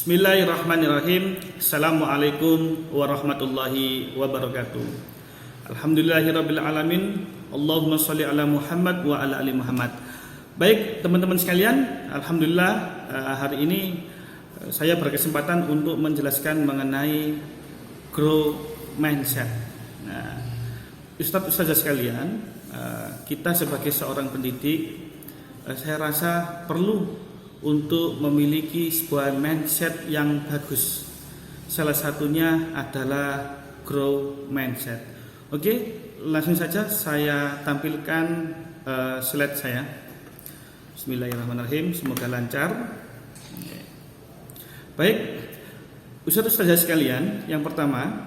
Bismillahirrahmanirrahim. Assalamualaikum warahmatullahi wabarakatuh. Alhamdulillahirabbil alamin. Allahumma shalli ala Muhammad wa ala ali Muhammad. Baik teman-teman sekalian, alhamdulillah hari ini saya berkesempatan untuk menjelaskan mengenai grow mindset. Nah, Ustaz-ustazah sekalian, kita sebagai seorang pendidik, saya rasa perlu untuk memiliki sebuah mindset yang bagus. Salah satunya adalah grow mindset. Oke, langsung saja saya tampilkan slide saya. Bismillahirrahmanirrahim, semoga lancar. Baik, ustaz-ustazah sekalian, yang pertama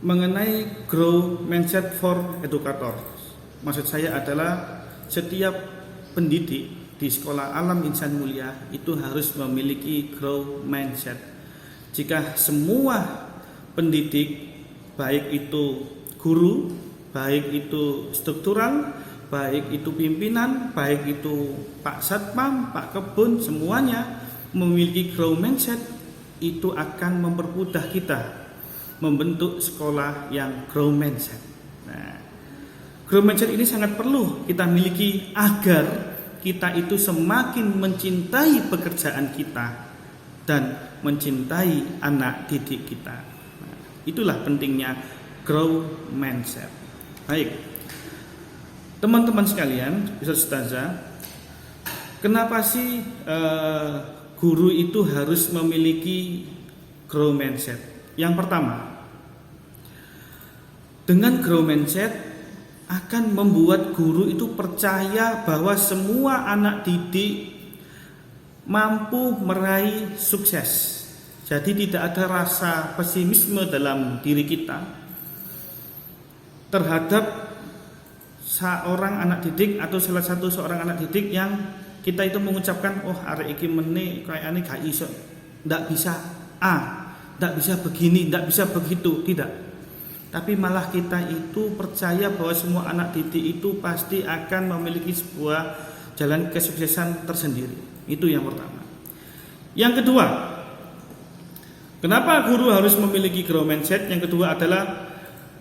mengenai grow mindset for educator. Maksud saya adalah setiap pendidik di sekolah alam insan mulia itu harus memiliki grow mindset. Jika semua pendidik, baik itu guru, baik itu struktural, baik itu pimpinan, baik itu Pak Satpam, Pak Kebun, semuanya memiliki grow mindset, itu akan mempermudah kita membentuk sekolah yang grow mindset. Nah, grow mindset ini sangat perlu kita miliki agar kita itu semakin mencintai pekerjaan kita dan mencintai anak didik kita. Nah, itulah pentingnya grow mindset. Baik, teman-teman sekalian, ustazah, kenapa sih guru itu harus memiliki grow mindset? Yang pertama, dengan grow mindset akan membuat guru itu percaya bahwa semua anak didik mampu meraih sukses. Jadi tidak ada rasa pesimisme dalam diri kita terhadap seorang anak didik atau salah satu seorang anak didik yang kita itu mengucapkan, oh arek iki meneh kayakane gak iso, ndak bisa ndak bisa begini, ndak bisa begitu, tidak. Tapi malah kita itu percaya bahwa semua anak didik itu pasti akan memiliki sebuah jalan kesuksesan tersendiri. Itu yang pertama. Yang kedua, kenapa guru harus memiliki grow mindset? Yang kedua adalah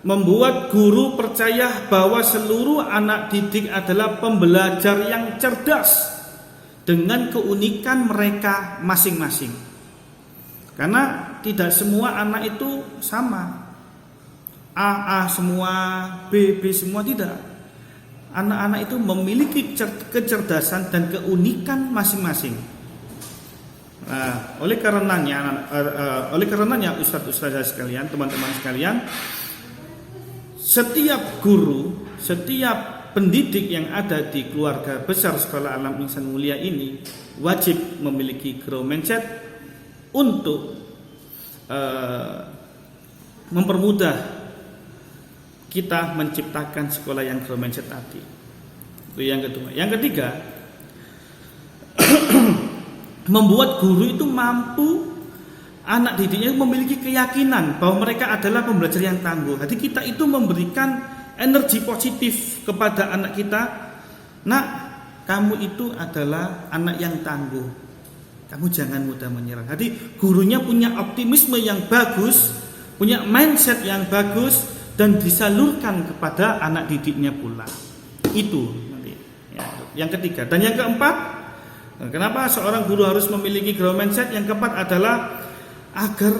membuat guru percaya bahwa seluruh anak didik adalah pembelajar yang cerdas dengan keunikan mereka masing-masing. Karena tidak semua anak itu sama. A semua, B semua, tidak. Anak-anak itu memiliki kecerdasan dan keunikan masing-masing. Nah, oleh karenanya ustaz-ustazah sekalian, teman-teman sekalian, setiap guru, setiap pendidik yang ada di keluarga besar Sekolah Alam Insan Mulia ini wajib memiliki grow mindset untuk mempermudah kita menciptakan sekolah yang grow mindset tadi. Itu yang kedua. Yang ketiga, membuat guru itu mampu anak didiknya memiliki keyakinan bahwa mereka adalah pembelajar yang tangguh. Jadi kita itu memberikan energi positif kepada anak kita. Nak, kamu itu adalah anak yang tangguh. Kamu jangan mudah menyerah. Jadi gurunya punya optimisme yang bagus, punya mindset yang bagus, dan disalurkan kepada anak didiknya pula. Itu nanti ya, yang ketiga. Dan yang keempat, kenapa seorang guru harus memiliki grow mindset? Yang keempat adalah agar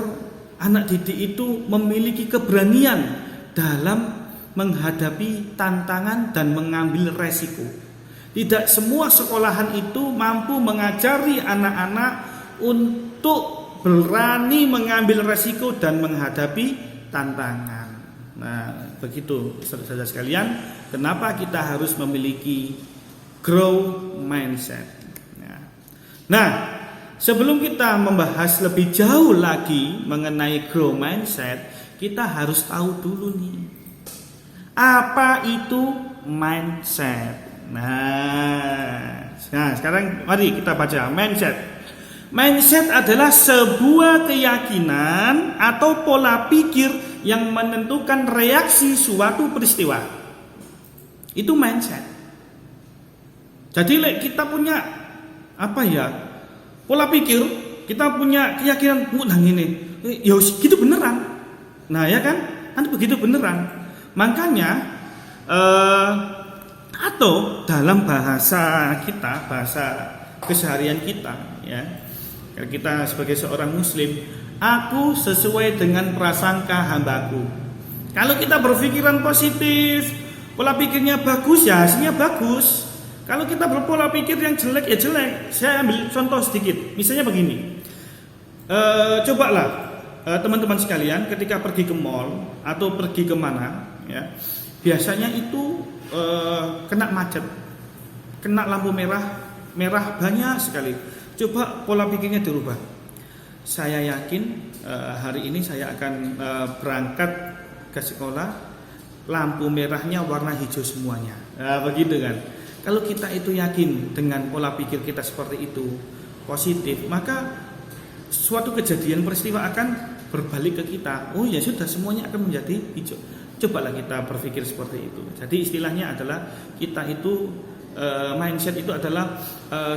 anak didik itu memiliki keberanian dalam menghadapi tantangan dan mengambil resiko. Tidak semua sekolahan itu mampu mengajari anak-anak untuk berani mengambil resiko dan menghadapi tantangan. Nah, begitu saudara sekalian, kenapa kita harus memiliki grow mindset. Nah, sebelum kita membahas lebih jauh lagi mengenai grow mindset, kita harus tahu dulu nih, apa itu mindset. Nah, sekarang mari kita baca mindset. Mindset adalah sebuah keyakinan atau pola pikir yang menentukan reaksi suatu peristiwa. Itu mindset. Jadi kita punya pola pikir kita punya keyakinan nang ini, ya gitu beneran. Nah ya kan, nanti begitu beneran. Makanya atau dalam bahasa kita, bahasa keseharian kita, ya, kita sebagai seorang Muslim, aku sesuai dengan prasangka hambaku. Kalau kita berpikiran positif, pola pikirnya bagus, ya hasilnya bagus. Kalau kita berpola pikir yang jelek, ya jelek. Saya ambil contoh sedikit. Misalnya begini, cobalah teman-teman sekalian ketika pergi ke mall atau pergi kemana, ya, biasanya itu kena macet, kena lampu merah banyak sekali. Coba pola pikirnya dirubah. Saya yakin hari ini saya akan berangkat ke sekolah, lampu merahnya warna hijau semuanya. Begitu kan. Kalau kita itu yakin dengan pola pikir kita seperti itu, positif, maka suatu kejadian peristiwa akan berbalik ke kita. Oh ya sudah, semuanya akan menjadi hijau. Cobalah kita berpikir seperti itu. Jadi istilahnya adalah kita itu mindset itu adalah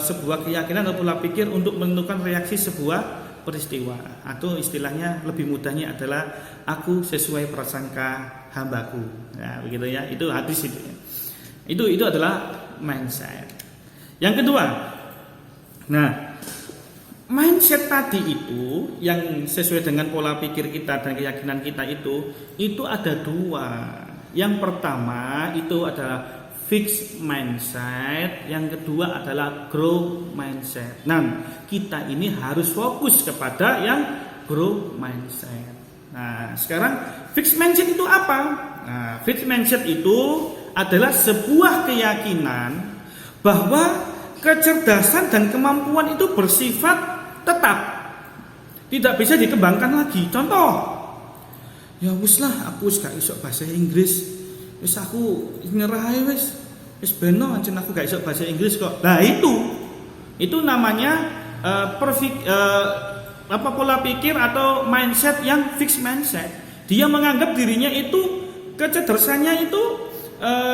sebuah keyakinan atau pola pikir untuk menentukan reaksi sebuah peristiwa. Atau istilahnya lebih mudahnya adalah aku sesuai prasangka hambaku. Nah begitu ya. Itu hadis itu. Itu adalah mindset. Yang kedua, nah, mindset tadi itu yang sesuai dengan pola pikir kita dan keyakinan kita itu ada dua. Yang pertama itu adalah fixed mindset, yang kedua adalah growth mindset. Nah, kita ini harus fokus kepada yang growth mindset. Nah, sekarang fixed mindset itu apa? Nah, fixed mindset itu adalah sebuah keyakinan bahwa kecerdasan dan kemampuan itu bersifat tetap, tidak bisa dikembangkan lagi. Contoh, ya wis lah, aku wis gak iso bahasa Inggris, wis aku nyerah ae wis beno ancen aku gak iso bahasa Inggris kok. Nah itu namanya pola pikir atau mindset yang fixed mindset. Dia menganggap dirinya itu kecerdasannya itu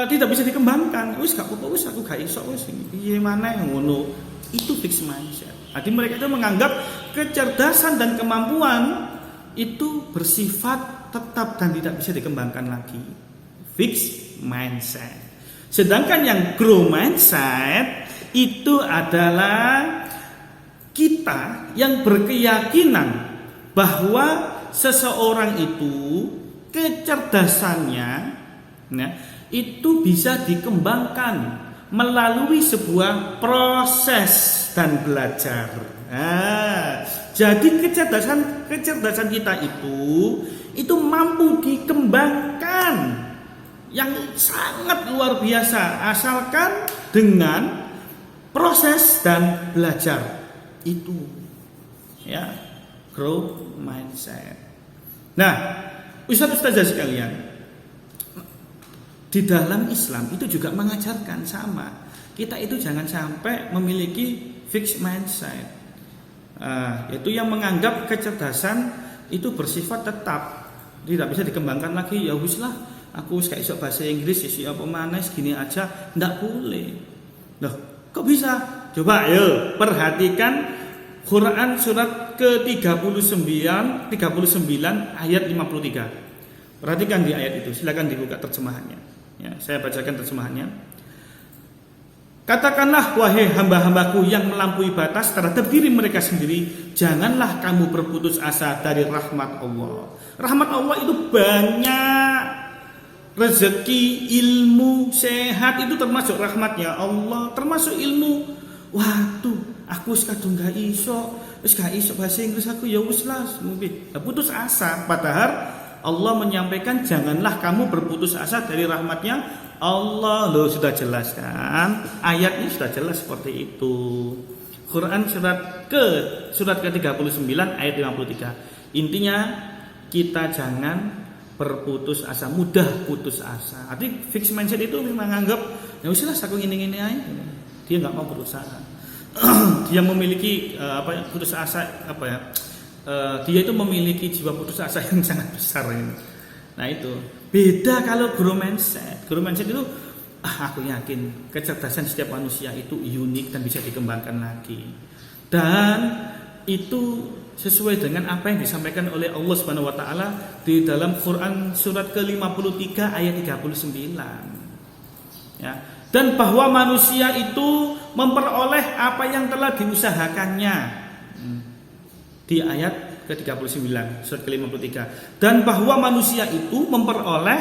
tidak bisa dikembangkan. Wis gak apa-apa, wis aku gak iso wis piye maneh ngono. Itu fixed mindset. Jadi mereka itu menganggap kecerdasan dan kemampuan itu bersifat tetap dan tidak bisa dikembangkan lagi. Fixed mindset. Sedangkan yang growth mindset itu adalah kita yang berkeyakinan bahwa seseorang itu kecerdasannya itu bisa dikembangkan melalui sebuah proses dan belajar. Jadi kecerdasan kita itu mampu dikembangkan yang sangat luar biasa asalkan dengan proses dan belajar itu, ya, growth mindset. Nah, ustaz-ustazah sekalian, di dalam Islam itu juga mengajarkan sama. Kita itu jangan sampai memiliki fixed mindset, yaitu yang menganggap kecerdasan itu bersifat tetap, tidak bisa dikembangkan lagi. Ya wis lah, aku gak iso bahasa Inggris, ya apa maneh gini aja, ndak boleh. Loh, kok bisa? Coba ayo perhatikan Quran surat ke-39 ayat 53. Perhatikan di ayat itu, silakan dibuka terjemahannya. Ya, saya bacakan terjemahannya. Katakanlah wahai hamba-hambaku yang melampaui batas terhadap diri mereka sendiri, janganlah kamu berputus asa dari rahmat Allah. Rahmat Allah itu banyak. Rezeki, ilmu, sehat itu termasuk rahmatnya Allah, termasuk ilmu. Waduh, aku kadung gak iso bahasa Inggris aku, ya wis lah, putus asa. Padahal Allah menyampaikan janganlah kamu berputus asa dari rahmatnya Allah. Loh, sudah jelas kan? Ayatnya sudah jelas seperti itu. Quran surat ke-39 ayat 53. Intinya kita jangan berputus asa, mudah putus asa. Arti fixed mindset itu memang anggap ya wis lah aku ngene-ngene ae. Dia enggak mau berusaha. Dia memiliki putus asa dia itu memiliki jiwa putus asa yang sangat besar ini. Nah itu beda kalau growth mindset. Growth mindset itu aku yakin kecerdasan setiap manusia itu unik dan bisa dikembangkan lagi. Dan itu sesuai dengan apa yang disampaikan oleh Allah Subhanahu wa taala di dalam Quran surat ke-53 ayat 39. Ya. Dan bahwa manusia itu memperoleh apa yang telah diusahakannya. Di ayat ke-39 surat ke-53. Dan bahwa manusia itu memperoleh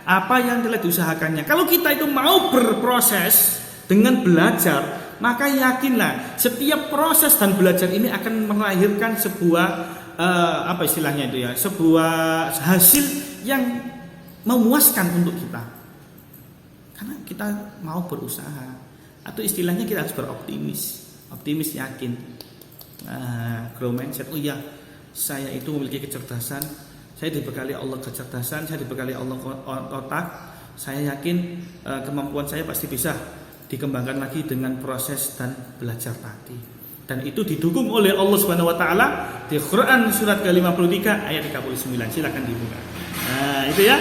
apa yang telah diusahakannya. Kalau kita itu mau berproses dengan belajar, maka yakinlah setiap proses dan belajar ini akan melahirkan sebuah apa istilahnya itu ya, sebuah hasil yang memuaskan untuk kita. Karena kita mau berusaha, atau istilahnya kita harus optimis yakin. Grow mindset. Oh iya, saya itu memiliki kecerdasan, saya dibekali Allah kecerdasan, saya dibekali Allah otak. Saya yakin kemampuan saya pasti bisa dikembangkan lagi dengan proses dan belajar tadi. Dan itu didukung oleh Allah Subhanahu wa taala di Quran surat ke-53 ayat 39. Silakan dibuka. Nah, itu ya.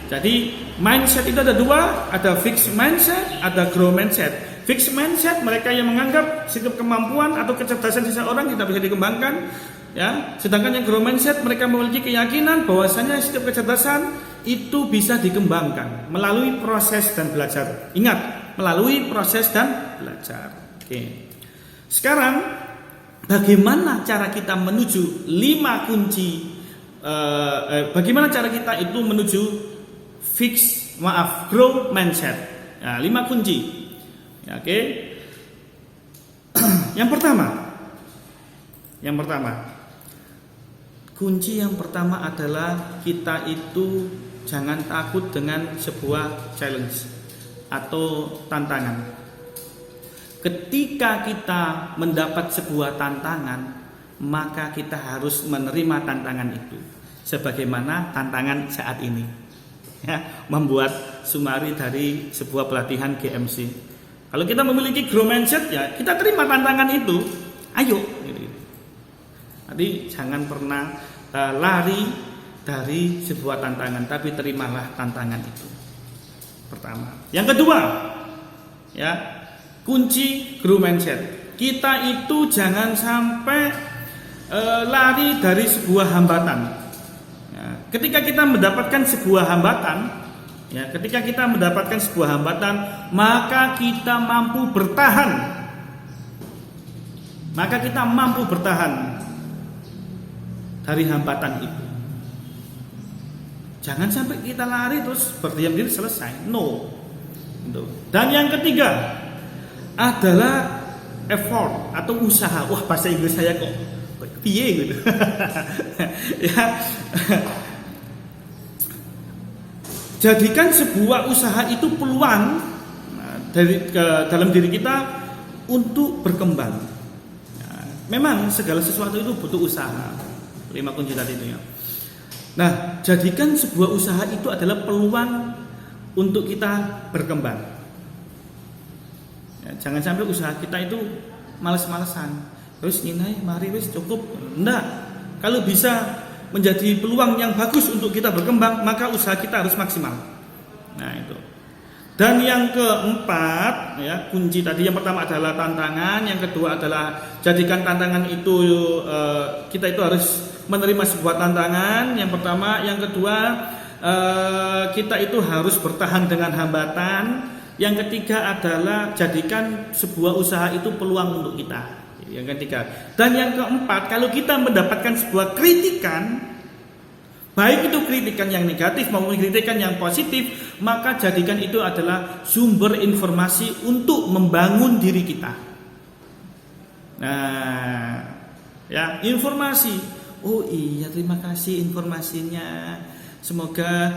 Jadi mindset itu ada dua, ada fixed mindset, ada grow mindset. Fixed mindset mereka yang menganggap setiap kemampuan atau kecerdasan seseorang tidak bisa dikembangkan, ya. Sedangkan yang grow mindset mereka memiliki keyakinan bahwasanya setiap kecerdasan itu bisa dikembangkan melalui proses dan belajar. Ingat, melalui proses dan belajar. Oke. Sekarang bagaimana cara kita menuju 5 kunci? Bagaimana cara kita itu menuju grow mindset? Nah, 5 kunci. Ya, oke. Yang pertama, kunci yang pertama adalah kita itu jangan takut dengan sebuah challenge atau tantangan. Ketika kita mendapat sebuah tantangan, maka kita harus menerima tantangan itu. Sebagaimana tantangan saat ini, ya, membuat sumari dari sebuah pelatihan GMC. Kalau kita memiliki grow mindset, ya kita terima tantangan itu. Ayo. Jadi jangan pernah lari dari sebuah tantangan, tapi terimalah tantangan itu. Pertama. Yang kedua, ya, kunci grow mindset. Kita itu jangan sampai lari dari sebuah hambatan. Ya, ketika kita mendapatkan sebuah hambatan, maka kita mampu bertahan. Dari hambatan itu. Jangan sampai kita lari terus berdiam diri selesai. No. Dan yang ketiga adalah effort atau usaha. Wah, bahasa Inggris saya kok piye gitu. Ya. Jadikan sebuah usaha itu peluang dalam diri kita untuk berkembang. Nah, memang segala sesuatu itu butuh usaha. 5 kunci tadi itu ya. Nah, jadikan sebuah usaha itu adalah peluang untuk kita berkembang. Ya, jangan sampai usaha kita itu males-malesan. Terus ini mari wis cukup. Enggak. Kalau bisa menjadi peluang yang bagus untuk kita berkembang, maka usaha kita harus maksimal. Nah, itu. Dan yang keempat, ya, kunci tadi yang pertama adalah tantangan, yang kedua adalah jadikan tantangan itu kita itu harus menerima sebuah tantangan. Yang pertama, yang kedua kita itu harus bertahan dengan hambatan. Yang ketiga adalah jadikan sebuah usaha itu peluang untuk kita. Yang ketiga. Dan yang keempat, kalau kita mendapatkan sebuah kritikan, baik itu kritikan yang negatif maupun kritikan yang positif, maka jadikan itu adalah sumber informasi untuk membangun diri kita. Nah, ya, informasi. Oh iya, terima kasih informasinya. Semoga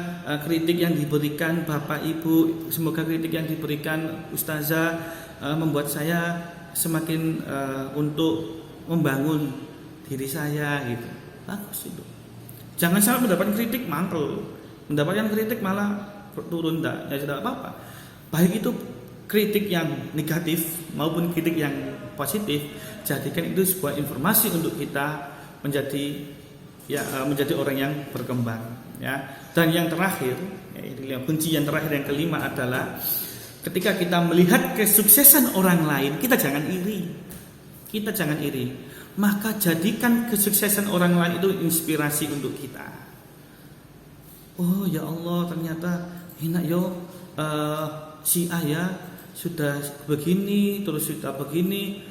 kritik yang diberikan Bapak Ibu, semoga kritik yang diberikan Ustazah membuat saya semakin untuk membangun diri saya gitu. Bagus itu. Jangan sampai mendapatkan kritik mantel, mendapatkan kritik malah turun, ya tidak apa-apa. Baik itu kritik yang negatif maupun kritik yang positif, jadikan itu sebuah informasi untuk kita menjadi orang yang berkembang. Ya. Dan yang terakhir, kunci yang terakhir yang kelima adalah ketika kita melihat kesuksesan orang lain, kita jangan iri. maka jadikan kesuksesan orang lain itu inspirasi untuk kita. Oh ya Allah, ternyata enak yo, si A ya sudah begini, terus sudah begini,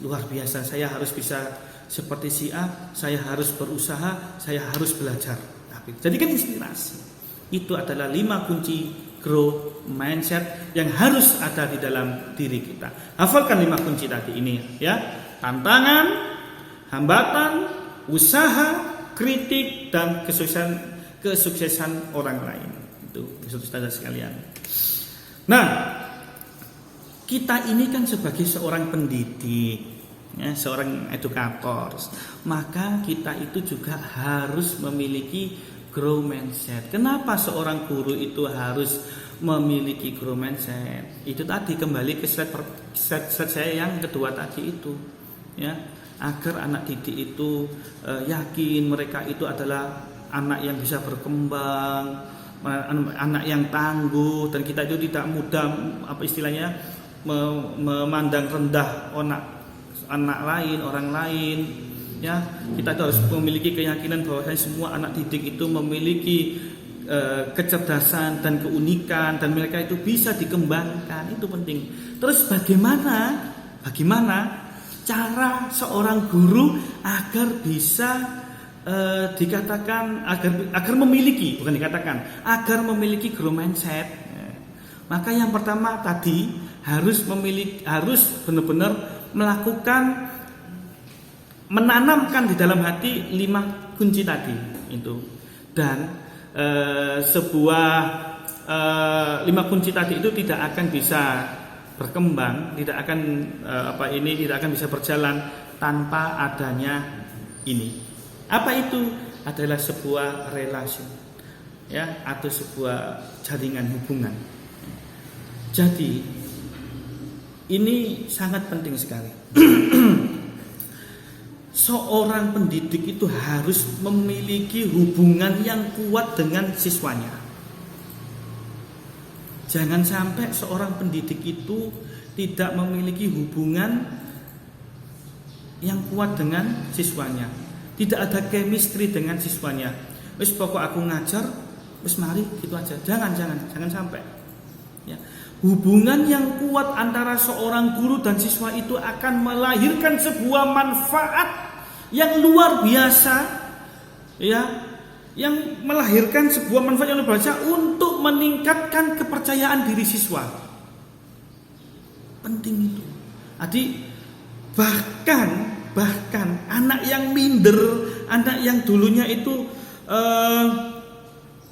luar biasa, saya harus bisa seperti si A, saya harus berusaha, saya harus belajar. Tapi jadikan inspirasi. Itu adalah 5 kunci growth mindset yang harus ada di dalam diri kita. Hafalkan 5 kunci tadi ini ya. Tantangan, hambatan, usaha, kritik, dan kesuksesan orang lain. Itu saudara sekalian. Nah, kita ini kan sebagai seorang pendidik, ya, seorang edukator, maka kita itu juga harus memiliki growth mindset. Kenapa seorang guru itu harus memiliki growth mindset? Itu tadi kembali ke slide saya yang kedua tadi itu, ya, agar anak didik itu yakin mereka itu adalah anak yang bisa berkembang, anak yang tangguh, dan kita itu tidak mudah memandang rendah anak lain, orang lain. Ya, kita harus memiliki keyakinan bahwa semua anak didik itu memiliki kecerdasan dan keunikan, dan mereka itu bisa dikembangkan. Itu penting. Terus bagaimana cara seorang guru agar bisa dikatakan agar memiliki growth mindset? Maka yang pertama tadi harus benar-benar melakukan, menanamkan di dalam hati 5 kunci tadi itu. Dan sebuah 5 kunci tadi itu tidak akan bisa berkembang, tidak akan bisa berjalan tanpa adanya ini. Apa itu? Adalah sebuah relasi, ya, atau sebuah jaringan hubungan. Jadi ini sangat penting sekali. Seorang pendidik itu harus memiliki hubungan yang kuat dengan siswanya. Jangan sampai seorang pendidik itu tidak memiliki hubungan yang kuat dengan siswanya. Tidak ada chemistry dengan siswanya. Wis pokok aku ngajar, wis mari gitu aja. Jangan sampai. Ya. Hubungan yang kuat antara seorang guru dan siswa itu akan melahirkan sebuah manfaat yang luar biasa, ya, yang melahirkan sebuah manfaat yang luar biasa untuk meningkatkan kepercayaan diri siswa. Penting itu. Jadi bahkan anak yang minder, anak yang dulunya itu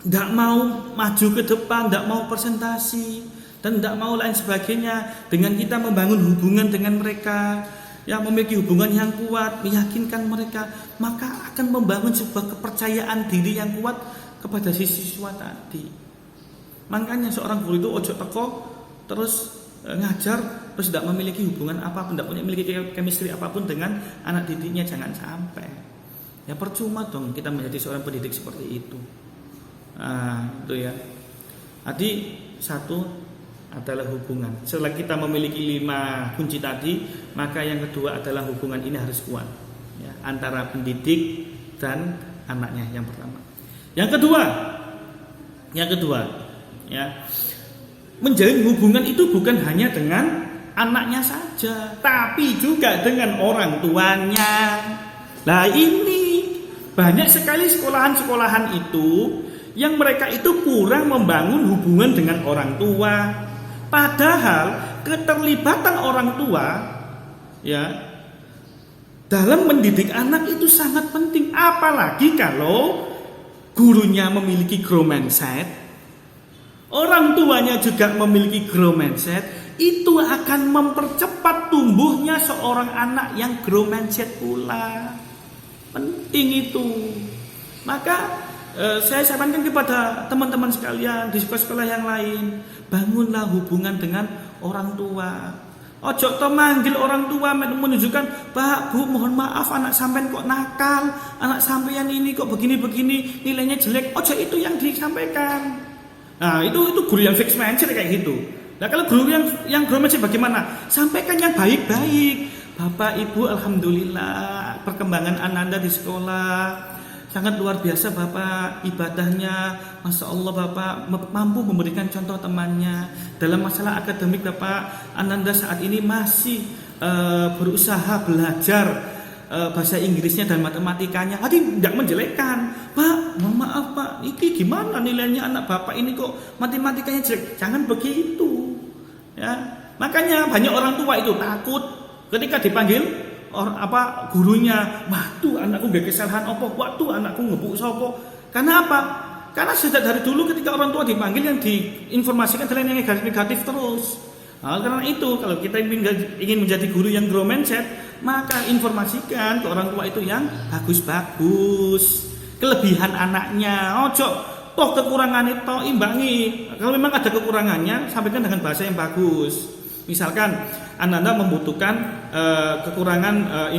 tidak mau maju ke depan, tidak mau presentasi, dan tidak mau lain sebagainya, dengan kita membangun hubungan dengan mereka, yang memiliki hubungan yang kuat, meyakinkan mereka, maka akan membangun sebuah kepercayaan diri yang kuat kepada si siswa tadi. Makanya seorang guru itu ojo teko terus ngajar terus tidak memiliki hubungan apapun, tidak punya memiliki chemistry apapun dengan anak didiknya. Jangan sampai. Ya percuma dong kita menjadi seorang pendidik seperti itu. Itu ya. Jadi satu adalah hubungan. Setelah kita memiliki 5 kunci tadi, maka yang kedua adalah hubungan ini harus kuat, ya, antara pendidik dan anaknya. Yang pertama. Yang kedua, ya, menjalin hubungan itu bukan hanya dengan anaknya saja, tapi juga dengan orang tuanya. Nah ini banyak sekali sekolahan itu yang mereka itu kurang membangun hubungan dengan orang tua. Padahal keterlibatan orang tua, ya, dalam mendidik anak itu sangat penting. Apalagi kalau gurunya memiliki growth mindset, orang tuanya juga memiliki growth mindset, itu akan mempercepat tumbuhnya seorang anak yang growth mindset pula. Penting itu. Maka saya sarankan kepada teman-teman sekalian di sekolah-sekolah yang lain, bangunlah hubungan dengan orang tua. Ojo to manggil orang tua menunjukkan, Pak, Bu, mohon maaf anak sampean kok nakal, anak sampean ini kok begini-begini, nilainya jelek. Ojo itu yang disampaikan. Nah, itu guru yang fixed mindset kayak gitu. Nah, kalau guru yang growth mindset bagaimana? Sampaikan yang baik-baik. Bapak Ibu, alhamdulillah perkembangan Ananda di sekolah sangat luar biasa Bapak, ibadahnya Masya Allah Bapak mampu memberikan contoh temannya. Dalam masalah akademik Bapak, Ananda saat ini masih berusaha belajar bahasa Inggrisnya dan matematikanya. Tadi tidak menjelekkan Pak, mohon maaf Pak, ini gimana nilainya anak Bapak ini kok matematikanya jelek. Jangan begitu ya. Makanya banyak orang tua itu takut ketika dipanggil gurunya, waduh anakku gak kesalahan apa, waduh anakku ngebuk sopo. Karena apa? Karena sejak dari dulu ketika orang tua dipanggil yang diinformasikan adalah yang negatif terus. Nah, karena itu kalau kita ingin menjadi guru yang grow mindset, maka informasikan ke orang tua itu yang bagus-bagus, kelebihan anaknya. Ojo toh kekurangan itu imbangi. Kalau memang ada kekurangannya, sampaikan dengan bahasa yang bagus. Misalkan Ananda membutuhkan kekurangan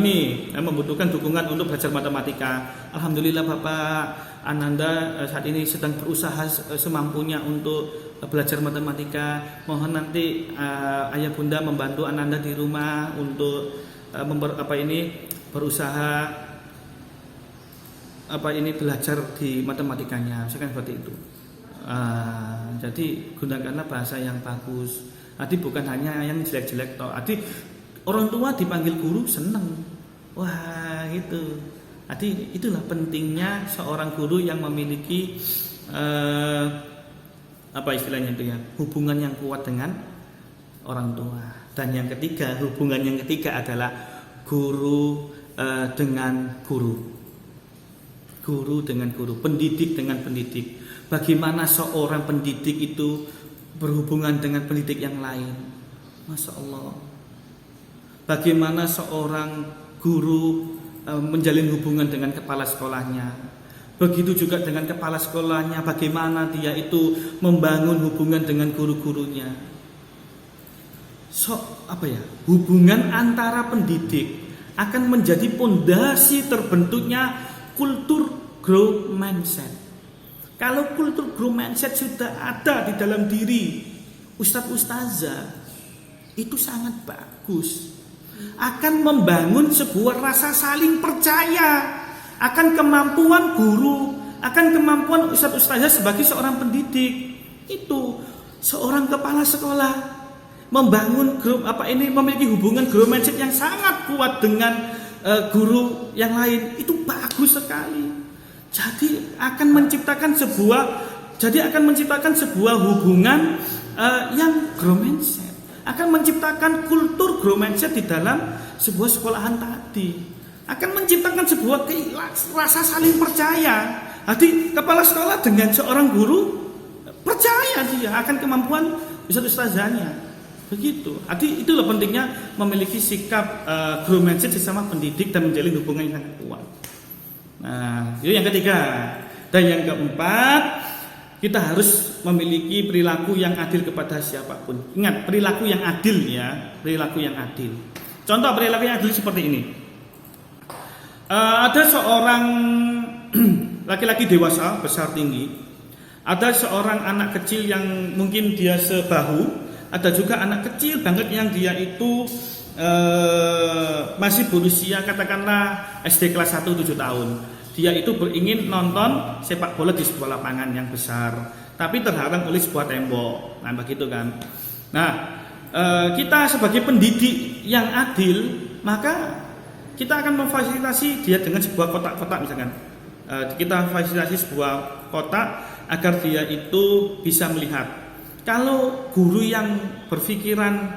membutuhkan dukungan untuk belajar matematika. Alhamdulillah Bapak, Ananda saat ini sedang berusaha semampunya untuk belajar matematika. Mohon nanti ayah bunda membantu Ananda di rumah untuk berusaha belajar di matematikanya. Misalkan seperti itu. Jadi gunakanlah bahasa yang bagus. Adi bukan hanya yang jelek-jelek toh. Adi orang tua dipanggil guru seneng. Wah gitu. Adi itulah pentingnya seorang guru yang memiliki hubungan yang kuat dengan orang tua. Dan yang ketiga, hubungan yang ketiga adalah guru dengan guru. Guru dengan guru, pendidik dengan pendidik. Bagaimana seorang pendidik itu berhubungan dengan pendidik yang lain. Masya Allah. Bagaimana seorang guru menjalin hubungan dengan kepala sekolahnya. Begitu juga dengan kepala sekolahnya, bagaimana dia itu membangun hubungan dengan guru-gurunya. Hubungan antara pendidik akan menjadi pondasi terbentuknya kultur growth mindset. Kalau kultur growth mindset sudah ada di dalam diri ustadz-ustazah, itu sangat bagus. Akan membangun sebuah rasa saling percaya akan kemampuan guru, akan kemampuan ustadz-ustazah sebagai seorang pendidik. Itu seorang kepala sekolah membangun memiliki hubungan growth mindset yang sangat kuat dengan guru yang lain. Itu bagus sekali. Jadi akan menciptakan sebuah hubungan yang grow mindset, akan menciptakan kultur grow mindset di dalam sebuah sekolahan tadi, akan menciptakan sebuah rasa saling percaya. Jadi kepala sekolah dengan seorang guru percaya dia akan kemampuan ustazahnya. Begitu. Jadi itulah pentingnya memiliki sikap grow mindset sesama pendidik dan menjalin hubungan yang sangat kuat. Nah, itu yang ketiga. Dan yang keempat, kita harus memiliki perilaku yang adil kepada siapapun. Ingat, perilaku yang adil ya, perilaku yang adil. Contoh perilaku yang adil seperti ini. Ada seorang laki-laki dewasa, besar tinggi. Ada seorang anak kecil yang mungkin dia sebahu. Ada juga anak kecil banget yang dia itu masih berusia katakanlah SD kelas 1 7 tahun. Dia itu ingin nonton sepak bola di sebuah lapangan yang besar, tapi terhalang oleh sebuah tembok. Nah begitu kan. Nah kita sebagai pendidik yang adil, maka kita akan memfasilitasi dia dengan sebuah kotak-kotak misalkan. Kita fasilitasi sebuah kotak agar dia itu bisa melihat. Kalau guru yang berpikiran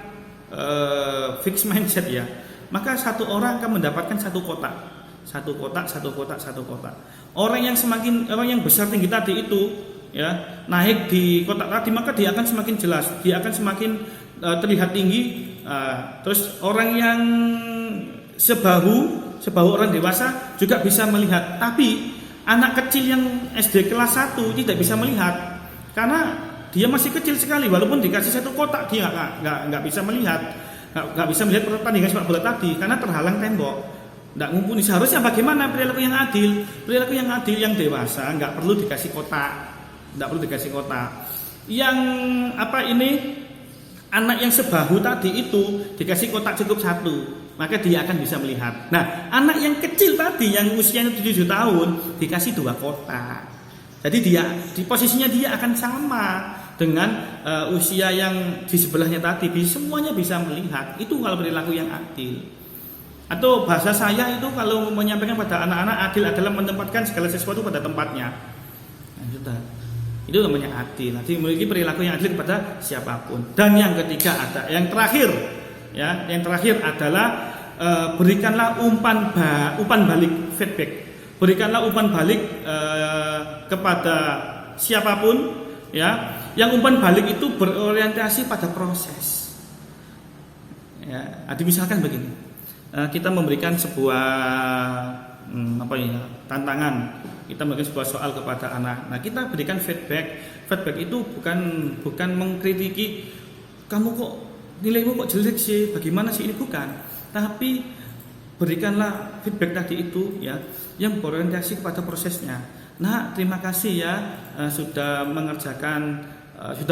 fixed mindset ya, maka satu orang akan mendapatkan satu kotak. Satu kotak. Orang yang besar tinggi tadi itu ya naik di kotak tadi, maka dia akan semakin jelas, dia akan semakin terlihat tinggi. Terus orang yang sebahu orang dewasa juga bisa melihat, tapi anak kecil yang SD kelas 1 tidak bisa melihat karena dia masih kecil sekali. Walaupun dikasih satu kotak, dia nggak bisa melihat pertandingan sepak bola tadi karena terhalang tembok. Tidak mumpuni. Seharusnya bagaimana perilaku yang adil? Perilaku yang adil yang dewasa nggak perlu dikasih kotak, Yang anak yang sebahu tadi itu dikasih kotak cukup satu. maka dia akan bisa melihat. Nah, anak yang kecil tadi yang usianya 7 tahun dikasih 2 kotak. Jadi dia di posisinya dia akan sama dengan usia yang di sebelahnya tadi, semuanya bisa melihat. Itu kalau perilaku yang adil. Atau bahasa saya itu kalau menyampaikan pada anak-anak, adil adalah menempatkan segala sesuatu pada tempatnya. Nah, sudah. Itu namanya adil. Nanti memiliki perilaku yang adil kepada siapapun. Dan yang ketiga ada, yang terakhir, ya, yang terakhir adalah berikanlah umpan balik, feedback. Berikanlah umpan balik kepada siapapun, ya. Yang umpan balik itu berorientasi pada proses. Ya, misalkan begini, kita memberikan sebuah tantangan. Kita memberikan sebuah soal kepada anak. Nah, kita berikan feedback. Feedback itu bukan mengkritiki kamu kok nilaimu kok jelek sih, bagaimana sih, ini bukan. Tapi berikanlah feedback tadi itu, ya, yang berorientasi kepada prosesnya. Nah, terima kasih ya sudah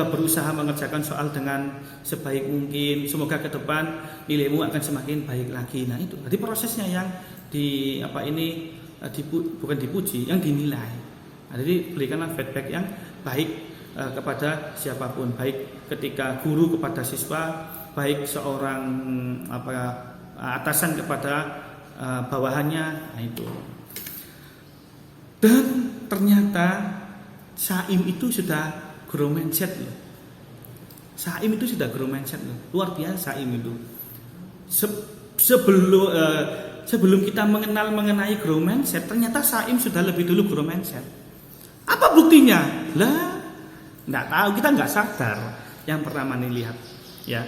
berusaha mengerjakan soal dengan sebaik mungkin. Semoga ke depan nilaimu akan semakin baik lagi. Nah, itu. Jadi prosesnya yang bukan dipuji, yang dinilai. Nah, jadi berikanlah feedback yang baik kepada siapapun, baik ketika guru kepada siswa, baik seorang atasan kepada bawahannya. Nah, itu. Dan ternyata Saim itu sudah grow mindset loh. Saim itu sudah grow mindset loh. Luar biasa Saim itu. Sebelum kita mengenai grow mindset, ternyata Saim sudah lebih dulu grow mindset. Apa buktinya? Lah, nggak tahu, kita nggak sadar. Yang pertama nih, lihat, ya.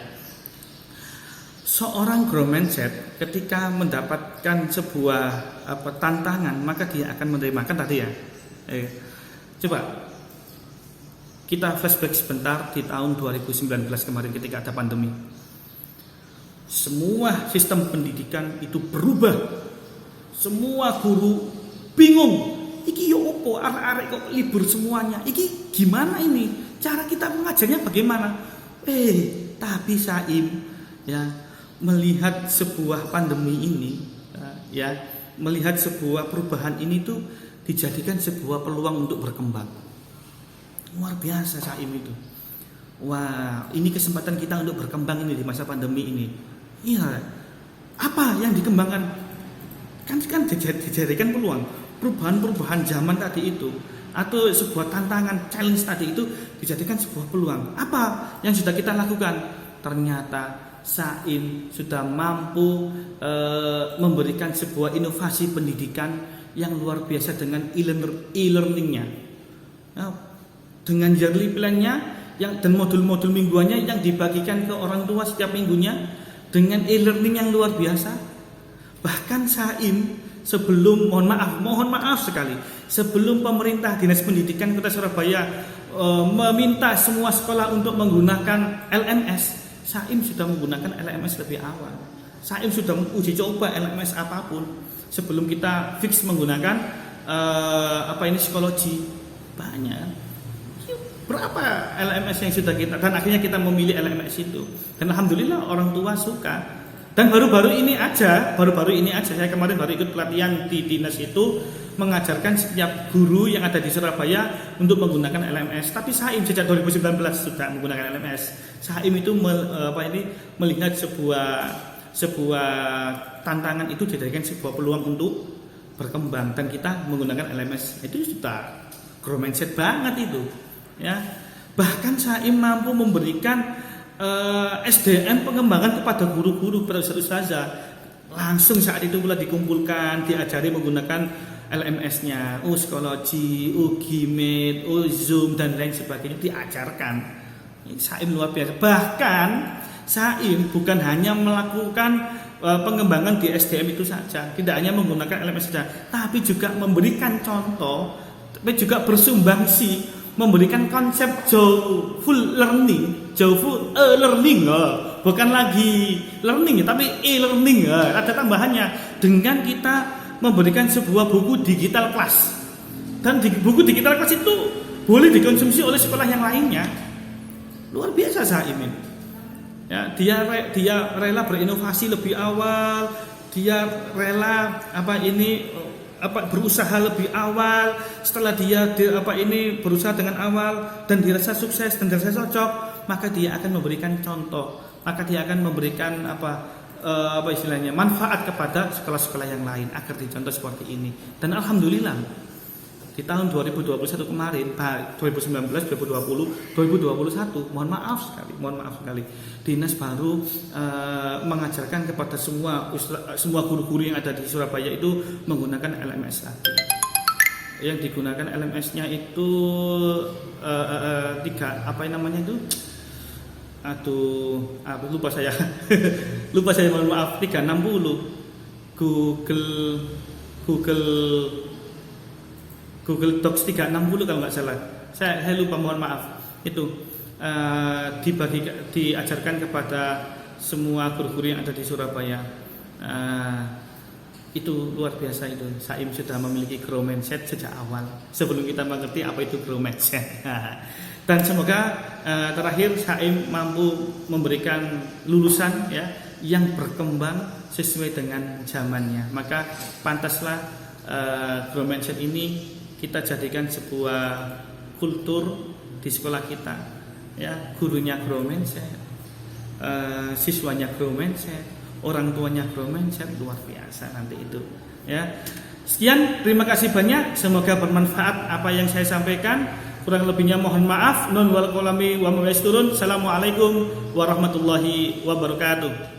Seorang grow mindset ketika mendapatkan sebuah tantangan, maka dia akan menerima. Kan tadi ya. Coba kita flashback sebentar di tahun 2019 kemarin ketika ada pandemi. Semua sistem pendidikan itu berubah. Semua guru bingung. Iki yo opo, arek-arek kok libur semuanya. Iki gimana ini? Cara kita mengajarnya bagaimana? Tapi Saim, ya, melihat sebuah pandemi ini, ya, melihat sebuah perubahan ini tuh dijadikan sebuah peluang untuk berkembang. Luar biasa Saim itu. Wah, ini kesempatan kita untuk berkembang ini di masa pandemi ini. Iya, apa yang dikembangkan? Kan dijadikan peluang. Perubahan zaman tadi itu, atau sebuah tantangan, challenge tadi itu dijadikan sebuah peluang. Apa yang sudah kita lakukan? Ternyata Saim sudah mampu memberikan sebuah inovasi pendidikan yang luar biasa dengan e-learningnya, dengan yearly plan-nya dan modul-modul mingguannya yang dibagikan ke orang tua setiap minggunya, dengan e-learning yang luar biasa. Bahkan Saim sebelum, mohon maaf sekali, sebelum pemerintah Dinas Pendidikan Kota Surabaya meminta semua sekolah untuk menggunakan LMS, Saim sudah menggunakan LMS lebih awal. Saim sudah uji coba LMS apapun sebelum kita fix menggunakan psikologi. Banyak. Berapa LMS yang sudah kita, dan akhirnya kita memilih LMS itu. Dan alhamdulillah orang tua suka. Dan baru-baru ini aja saya kemarin baru ikut pelatihan di dinas itu, mengajarkan setiap guru yang ada di Surabaya untuk menggunakan LMS. Tapi Saim sejak 2019 sudah menggunakan LMS. Saim itu melihat sebuah tantangan itu dijadikan sebuah peluang untuk berkembang, dan kita menggunakan LMS itu sudah grow mindset banget itu, ya. Bahkan Saim mampu memberikan SDM pengembangan kepada guru-guru, kepada ustazah. Langsung saat itu pula dikumpulkan, diajari menggunakan LMS-nya, psikologi, Gmeet, Zoom dan lain sebagainya diajarkan. Saim luar biasa. Bahkan Saim bukan hanya melakukan pengembangan di SDM itu saja, tidak hanya menggunakan LMS saja, tapi juga memberikan contoh, tapi juga bersumbangsi memberikan konsep joyful learning, bukan lagi learning tapi e-learning, ada tambahannya, dengan kita memberikan sebuah buku digital kelas. Dan di buku digital kelas itu boleh dikonsumsi oleh sekolah yang lainnya. Luar biasa Saim ini. Ya, dia rela berinovasi lebih awal, dia rela berusaha lebih awal. Setelah dia berusaha dengan awal dan dirasa sukses dan dirasa cocok, maka dia akan memberikan contoh, maka dia akan memberikan manfaat kepada sekolah-sekolah yang lain agar dicontoh seperti ini. Dan alhamdulillah di tahun 2021 kemarin, 2019, 2020, 2021, mohon maaf sekali, dinas baru mengajarkan kepada semua guru-guru yang ada di Surabaya itu menggunakan LMS lagi. Yang digunakan LMS-nya itu lupa saya, mohon maaf, 360 Google Docs 360 kalau nggak salah. Saya lupa, mohon maaf. Itu diajarkan kepada semua guru-guru yang ada di Surabaya. Itu luar biasa itu. Saim sudah memiliki grow mindset sejak awal sebelum kita mengerti apa itu grow mindset. Dan semoga terakhir Saim mampu memberikan lulusan ya yang berkembang sesuai dengan zamannya. Maka pantaslah grow mindset ini kita jadikan sebuah kultur di sekolah kita, ya, gurunya grow mindset, siswanya grow mindset, orang tuanya grow mindset, luar biasa nanti itu, ya. Sekian, terima kasih banyak, semoga bermanfaat apa yang saya sampaikan. Kurang lebihnya mohon maaf. Non wal qalami wa ma yasturun. Assalamualaikum warahmatullahi wabarakatuh.